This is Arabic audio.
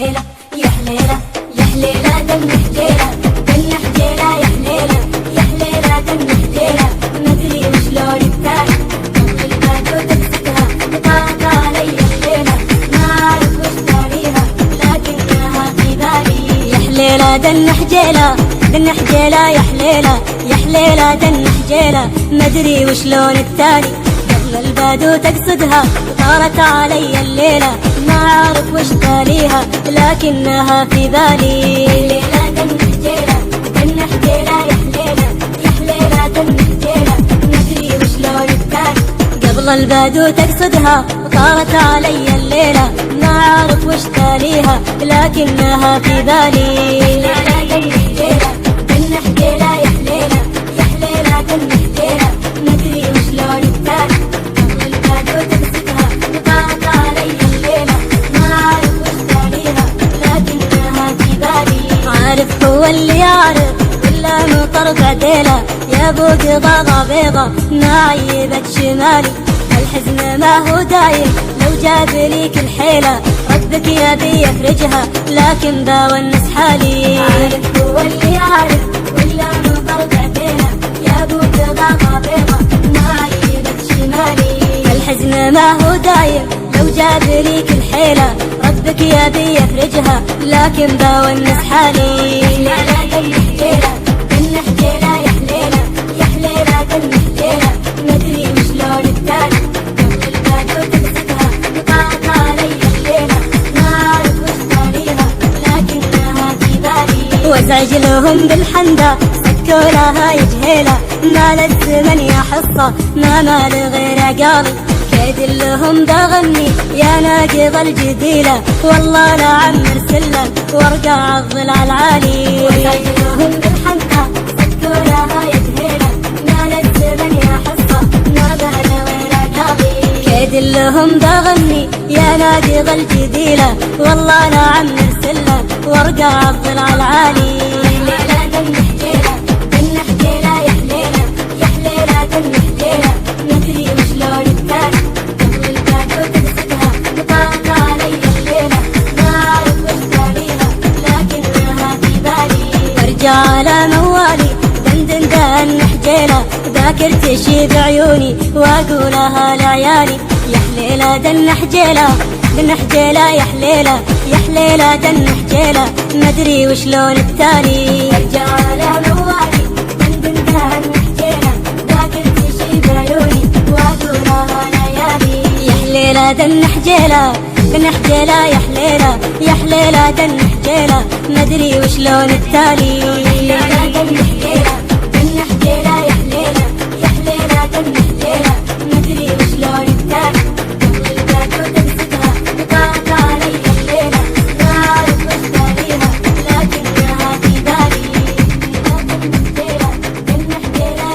حليلة يا حليلة يا حليلة دن حجيلة دن حجيلة يا حليلة يا حليلة دن حجيلة مدري وشلون التالي قبل البادو تمسكها طاقة علي الليلة ما أعرف وش تاليها لكنها في بالي يا حليلة دن حجيلة دن حجيلة يا حليلة يا حليلة دن حجيلة مدري وشلون التالي قبل البادو تقصدها طارت علي الليلة ما أعرف وش تاليها لكنها في بالي. يا حليلة دن حجيلة دن حجيلة يا حليلة يا حليلة دن حجيلة مدري وشلون التالي قبل البادو تقصدها طارت علي الليلة ما أعرف وش تاليها لكنها في بالي. يا حليلة دن حجيلة دن حجيلة يا حليلة يا حليلة دن حجيلة مدري وشلون التالي قبل البادو تقصدها طارت علي الليلة ما أعرف وش تاليها لكنها في بالي. عارف هو اللي يعرف ولا مطر بعديلة يا ابو قضاضة بيضة ما عيبت شمالي الحزن ما هو دايم لو جاب ليك الحيلة ربك يبي يفرجها لكن باونس حالي. عارف هو اللي يعرف ولا مطر بعديلة يا ابو قضاضة بيضة ما عيبت شمالي الحزن ما هو دايم لو جاب ليك الحيلة ربك يبي يفرجها لكن باونس حالي. يا حليلة دن حجيلة دن حجيلة يا حليلة يا حليلة دن حجيلة مدري وشلون التالي قبل البادو تمسكها طارت علي الليلة ما أعرف وش تاليها لكنها في بالي. وازعج لهم بالحندة سكوا لها يجهيلة ما للزمن يا حصة ما مال غير قاضي كيد لهم بغني يا ناقض الجديلة والله لا عمر سلم وارقع الضلع العالي. وازعج لهم بالحندة سكوا لها يجهيلة ما للزمن يا حصة ما مال غير قاضي كيد لهم بغني يا ناقض الجديلة والله لا عمر سلم وارقع الضلع العالي. يا حليلة دن حجيلة دن حجيلة يا حليلة يا حليلة دن حجيلة مدري وشلون التالي قبل البادو تمسكها طارت علي الليلة ما أعرف وش تاليها لكنها في بالي. ارجع على موالي دندن دن حجيلة ذاكرتي شي بعيوني واقولها لعيالي. يا حليلة دن حجيلة دن حجيلة يا حليلة يا حليلة دن حجيلة مدري وشلون التالي. ارجع على موالي دندن دن حجيلة ذاكرتي شي بعيوني واقولها لعيالي. يا حليلة دن حجيلة دن حجيلة يا حليلة يا حليلة دن حجيلة مدري وشلون التالي.